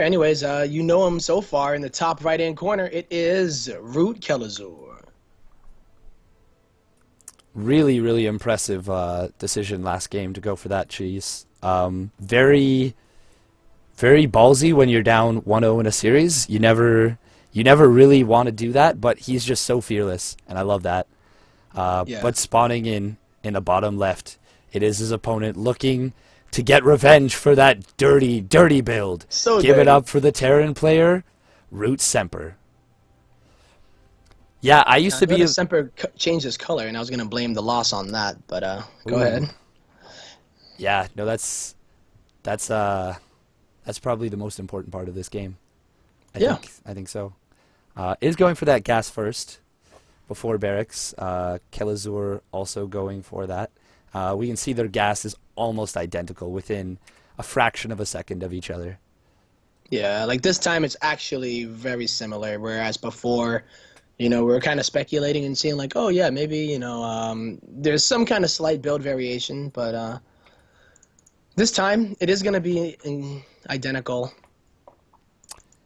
Anyways, you know him so far in the top right-hand corner. It is Root Kelazhur. Really, really impressive decision last game to go for that cheese. Very, very ballsy when you're down 1-0 in a series. You never really want to do that, but he's just so fearless, and I love that. Yeah. But spawning in the bottom left, it is his opponent looking to get revenge for that dirty, dirty build. So Give it dirty. up for the Terran player, Root Semper. Yeah, I used I to be. noticed Semper changed his color, and I was gonna blame the loss on that. But go Ooh. ahead. Yeah, no, that's probably the most important part of this game. I think so. Is going for that gas first before barracks. Kelazhur also going for that. We can see their gas is almost identical within a fraction of a second of each other. Yeah, like this time it's actually very similar, whereas before, we're kind of speculating and seeing like, oh yeah, maybe, there's some kind of slight build variation, but this time it is going to be identical.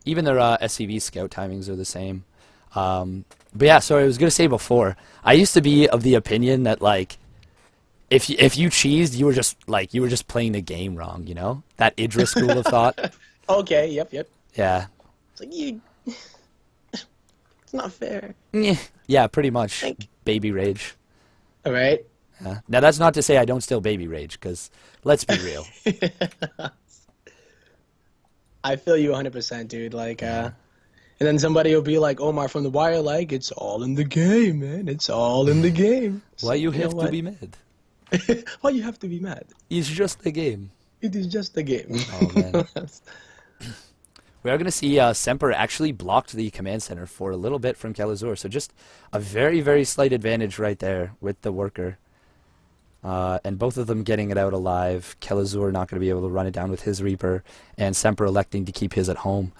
Even their SCV scout timings are the same. But yeah, so I was gonna say before, I used to be of the opinion that like, if you cheesed, you were just playing the game wrong, you know? That Idris school of thought. Okay, yep. Yeah. It's like it's not fair. Yeah, pretty much. Like, Baby rage. all right. Yeah. Now that's not to say I don't still baby rage, because let's be real. I feel you 100%, dude. Like, and then somebody will be like, Omar from the wire, like, it's all in the game, man. It's all in the game. Why you know have to what? be mad? Why you have to be mad? It's just a game. It is just a game. Oh man. We are going to see Semper actually blocked the command center for a little bit from Kelazhur, so just a very, very slight advantage right there with the worker. And both of them getting it out alive. Kelazhur not going to be able to run it down with his Reaper, and Semper electing to keep his at home.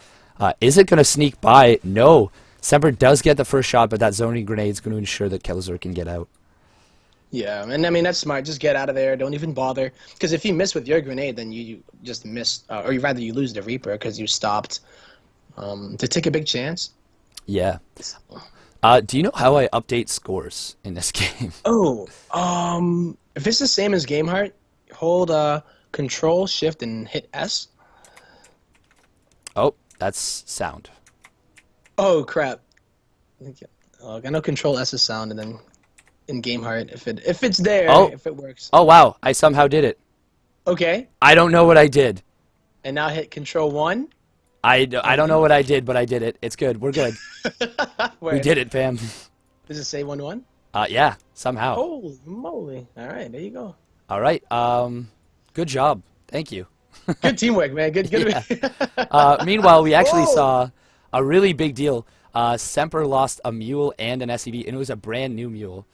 Is it going to sneak by? No. Semper does get the first shot, but that zoning grenade is going to ensure that Kelazhur can get out. Yeah, and I mean, that's smart. Just get out of there. Don't even bother. Because if you miss with your grenade, then you just miss, or you rather you lose the Reaper because you stopped to take a big chance. Yeah. Do you know how I update scores in this game? Oh, if it's the same as Game Heart, hold Control, Shift, and hit S. Oh, that's sound. Oh, crap. I know Control S is sound, and then in Game Heart, if it's there, if it works. Oh, wow. I somehow did it. Okay. I don't know what I did. And now hit Control 1. I don't know what I did, but I did it. It's good. We're good. We did it, fam. Does it say 1-1? Yeah, somehow. Holy moly. All right, there you go. All right. Good job. Thank you. Good teamwork, man. Good. Yeah. Meanwhile, we actually saw a really big deal. Semper lost a mule and an SCV, and it was a brand new mule.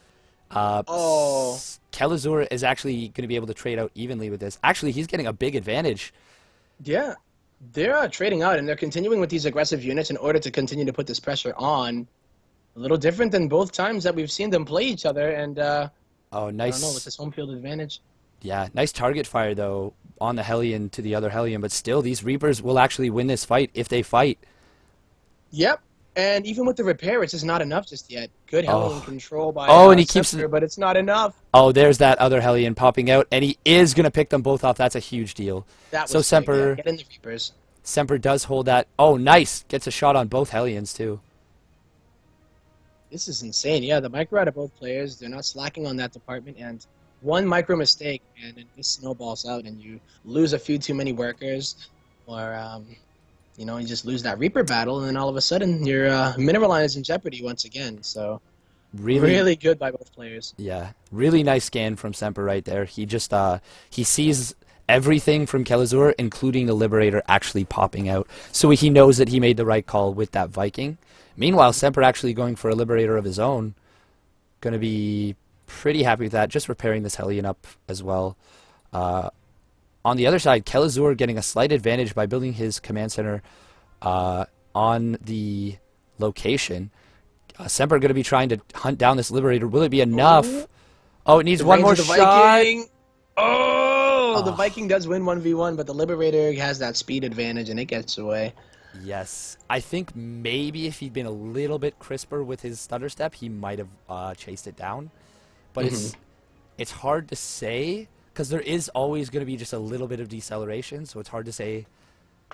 Kelazhur is actually going to be able to trade out evenly with this. Actually, he's getting a big advantage. Yeah. They're trading out, and they're continuing with these aggressive units in order to continue to put this pressure on. A little different than both times that we've seen them play each other, and oh, nice. I don't know, with this home field advantage. Yeah, nice target fire, though, on the Hellion to the other Hellion, but still, these Reapers will actually win this fight if they fight. Yep, and even with the repair, it's just not enough just yet. Good Hellion control by and he keeps Semper, but it's not enough. Oh, there's that other Hellion popping out, and he is going to pick them both off. That's a huge deal. That was so quick, Semper, yeah. Get in the Reapers. Semper does hold that. Oh, nice. Gets a shot on both Hellions, too. This is insane. Yeah, the micro out of both players, they're not slacking on that department, and one micro mistake, and it just snowballs out, and you lose a few too many workers, or, you just lose that Reaper battle, and then all of a sudden, your mineral line is in jeopardy once again, so really good by both players. Yeah, really nice scan from Semper right there. He just, he sees everything from Kelazhur, including the Liberator actually popping out, so he knows that he made the right call with that Viking. Meanwhile, Semper actually going for a Liberator of his own. Going to be pretty happy with that. Just repairing this Hellion up as well. On the other side, Kelazhur getting a slight advantage by building his command center on the location. Semper going to be trying to hunt down this Liberator. Will it be enough? Oh, it needs one more shot. Oh! Oh, the Ah, Viking does win 1v1, but the Liberator has that speed advantage and it gets away. yes. I think maybe if he'd been a little bit crisper with his stutter step, he might have chased it down. But Hmm. it's hard to say because there is always going to be just a little bit of deceleration, so it's hard to say.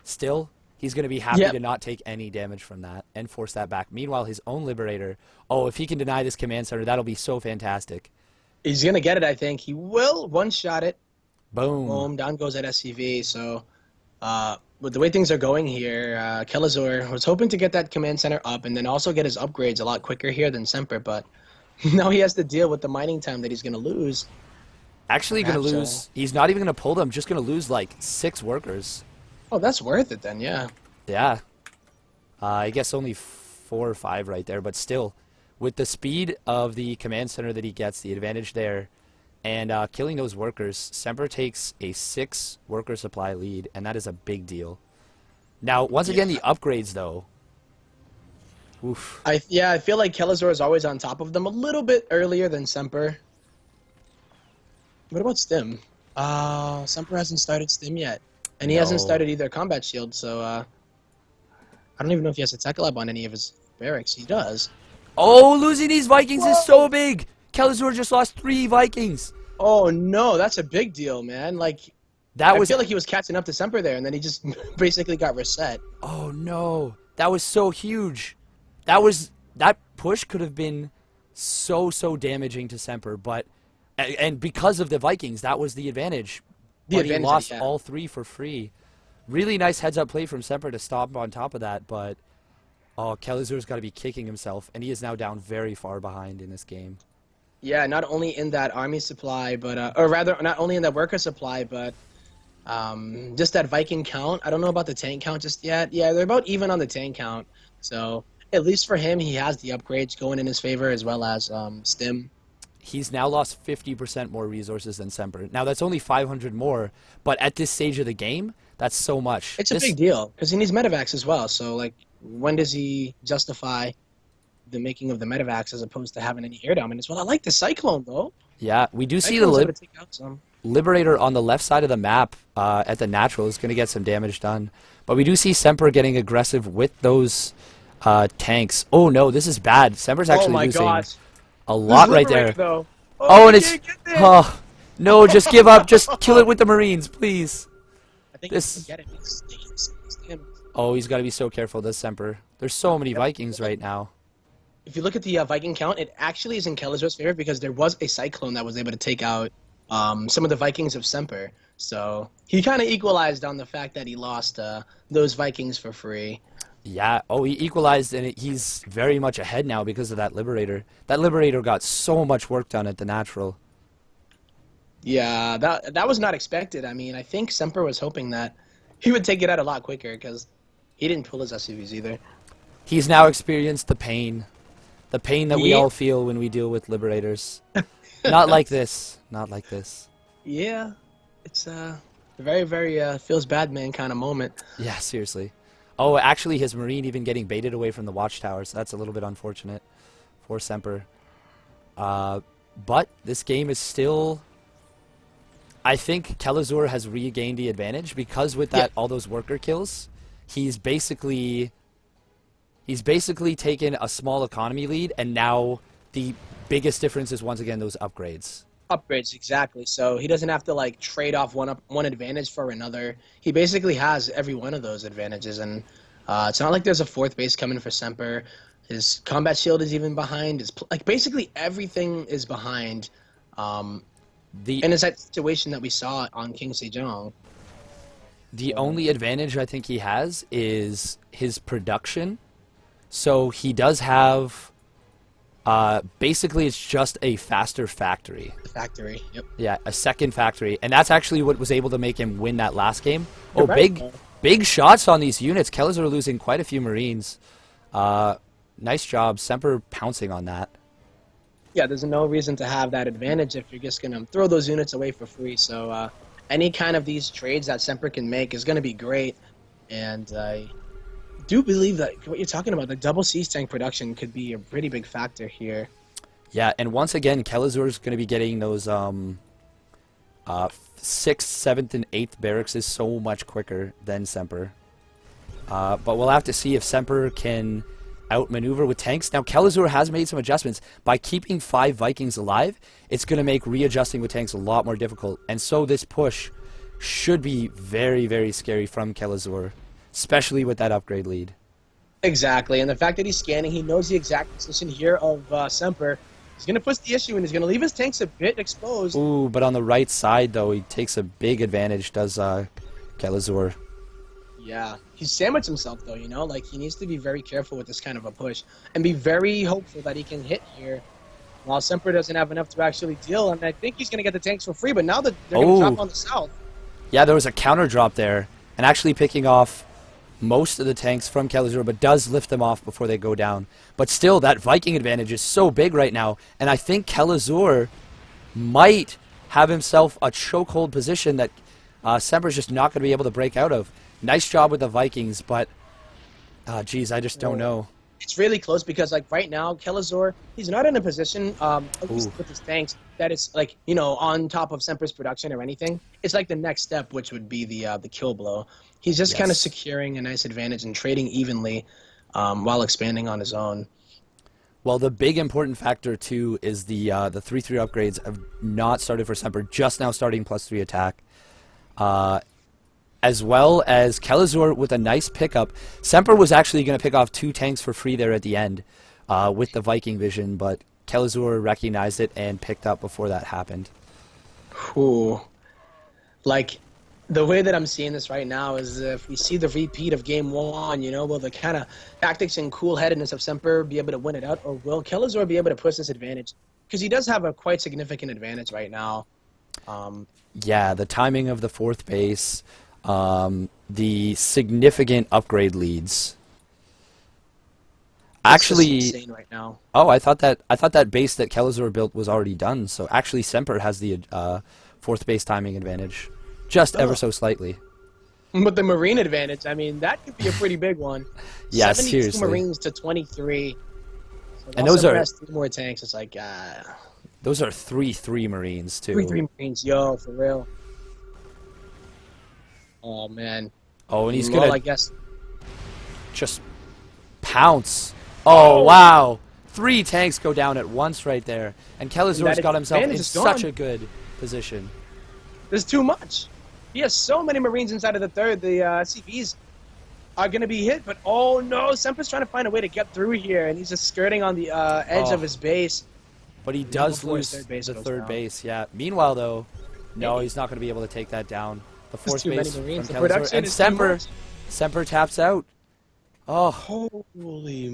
Still, he's going to be happy Yep. to not take any damage from that and force that back. Meanwhile, his own Liberator, oh, if he can deny this command center, that'll be so fantastic. He's going to get it, I think. He will one-shot it. Boom. Boom. Down goes that SCV. So, with the way things are going here, Kelazhur was hoping to get that command center up and then also get his upgrades a lot quicker here than Semper, but now he has to deal with the mining time that he's going to lose. Actually, going to Perhaps, lose. He's not even going to pull them, just going to lose like 6 workers. oh, that's worth it then, yeah. Yeah. I guess only 4 or 5 right there, but still, with the speed of the command center that he gets, the advantage there, and killing those workers, Semper takes a 6 worker supply lead, and that is a big deal. Now, once again, the upgrades though. Oof. I feel like Kelazhur is always on top of them a little bit earlier than Semper. What about Stim? Semper hasn't started Stim yet. And he hasn't No. started either Combat Shield, so I don't even know if he has a Tech Lab on any of his barracks. He does. Oh, losing these Vikings is so Whoa! big. Kelazhur just lost 3 Vikings. Oh no, that's a big deal, man. Like, That I was. feel like he was catching up to Semper there, and then he just basically got reset. Oh no, that was so huge. That push could have been so damaging to Semper, but and because of the Vikings, that was the advantage. The But he advantage that lost he had. all 3 for free. Really nice heads up play from Semper to stomp on top of that, but oh, Kelazhur's got to be kicking himself, and he is now down very far behind in this game. Yeah, not only in that army supply, but or rather, not only in that worker supply, but just that Viking count. I don't know about the tank count just yet. Yeah, they're about even on the tank count. So at least for him, he has the upgrades going in his favor as well as Stim. He's now lost 50% more resources than Semper. Now that's only 500 more, but at this stage of the game, that's so much. It's a big deal because he needs medevacs as well. So like, when does he justify the making of the medevacs as opposed to having any air dominance? Well, I like the Cyclone though. Yeah, we do see the Cyclone's able to take out some. Liberator on the left side of the map at the natural is going to get some damage done. But we do see Semper getting aggressive with those tanks. Oh no, this is bad. Semper's actually Oh my losing gosh. a This lot right Liberator, there. though. Oh, and he it's... can't get there. Oh, no, just give up. Just kill it with the Marines, please. I think this- he can get it. It's him. Oh, he's got to be so careful, does Semper. There's so many Vikings right now. If you look at the Viking count, it actually is in Kelazhur's favor because there was a Cyclone that was able to take out some of the Vikings of Semper. So he kind of equalized on the fact that he lost those Vikings for free. Yeah, oh, he equalized, and he's very much ahead now because of that Liberator. That Liberator got so much work done at the natural. Yeah, that was not expected. I mean, I think Semper was hoping that he would take it out a lot quicker because he didn't pull his SUVs either. He's now experienced the pain. The pain that we Yeah. all feel when we deal with Liberators. Not like this. Not like this. Yeah, it's a very feels bad man kind of moment. Yeah, seriously. Oh, actually, his Marine even getting baited away from the watchtower, so that's a little bit unfortunate for Semper. But this game is still... I think Kelazhur has regained the advantage because with that all those worker kills, he's basically taken a small economy lead, and now the biggest difference is once again those upgrades. Upgrades, exactly. So he doesn't have to like trade off one advantage for another. He basically has every one of those advantages, and it's not like there's a 4th base coming for Semper. His combat shield is even behind. Like basically everything is behind. And it's that situation that we saw on King Sejong. The only advantage I think he has is his production. So he does have... basically, it's just a faster factory. The factory. Yep. Yeah, a second factory. And that's actually what was able to make him win that last game. Oh, You're right. big shots on these units. Kelazhur losing quite a few Marines. Nice job. Semper pouncing on that. Yeah, there's no reason to have that advantage if you're just gonna throw those units away for free. So any kind of these trades that Semper can make is gonna be great. And I do believe that what you're talking about, the double siege tank production, could be a pretty big factor here. Yeah, and once again, Kelazhur is going to be getting those 6th, 7th, and 8th barracks is so much quicker than Semper. But we'll have to see if Semper can outmaneuver with tanks. Now, Kelazhur has made some adjustments. By keeping 5 Vikings alive, it's going to make readjusting with tanks a lot more difficult. And so this push should be very, very scary from Kelazhur, especially with that upgrade lead. Exactly, and the fact that he's scanning, he knows the exact position here of Semper. He's going to push the issue, and he's going to leave his tanks a bit exposed. Ooh, but on the right side, though, he takes a big advantage, does Kelazhur. Yeah, he's sandwiched himself, though, you know? Like, he needs to be very careful with this kind of a push and be very hopeful that he can hit here while Semper doesn't have enough to actually deal. And I think he's going to get the tanks for free, but now that they're going to drop on the south. Yeah, there was a counter drop there, and actually picking off most of the tanks from Kelazhur, but does lift them off before they go down. But still, that Viking advantage is so big right now, and I think Kelazhur might have himself a chokehold position that Semper's just not going to be able to break out of. Nice job with the Vikings, but geez, I just don't know. It's really close because, like, right now, Kelazhur, he's not in a position, at least with his tanks, that is, like, you know, on top of Semper's production or anything. It's like the next step, which would be the kill blow. He's just kind of securing a nice advantage and trading evenly while expanding on his own. Well, the big important factor, too, is the 3-3 upgrades have not started for Semper, just now starting +3 attack. As well as Kelazhur with a nice pickup. Semper was actually going to pick off 2 tanks for free there at the end with the Viking vision, but Kelazhur recognized it and picked up before that happened. Ooh. Like, the way that I'm seeing this right now is if we see the repeat of Game 1, you know, will the kind of tactics and cool-headedness of Semper be able to win it out, or will Kelazhur be able to push this advantage? Because he does have a quite significant advantage right now. Yeah, the timing of the 4th base, the significant upgrade leads. Actually, insane right now. Oh, I thought that base that Kelazhur built was already done. So actually, Semper has the 4th base timing advantage, just ever so slightly. But the Marine advantage, I mean, that could be a pretty big one. Yeah, 72 seriously. Marines to 23. So and those are 3 more tanks. It's like, those are 3-3 Marines too. 3 Marines, yo, for real. Oh man. Oh, and he's well, gonna, I guess, just pounce. Oh wow! 3 tanks go down at once right there, and Kelazhur's got himself in such a good position. There's too much. He has so many Marines inside of the 3rd. The CVs are going to be hit, but oh no, Semper's trying to find a way to get through here, and he's just skirting on the edge of his base. But he does lose the 3rd base, yeah. Meanwhile, though, no, he's not going to be able to take that down. The 4th base from Kelazhur, and Semper taps out. Oh, holy moly!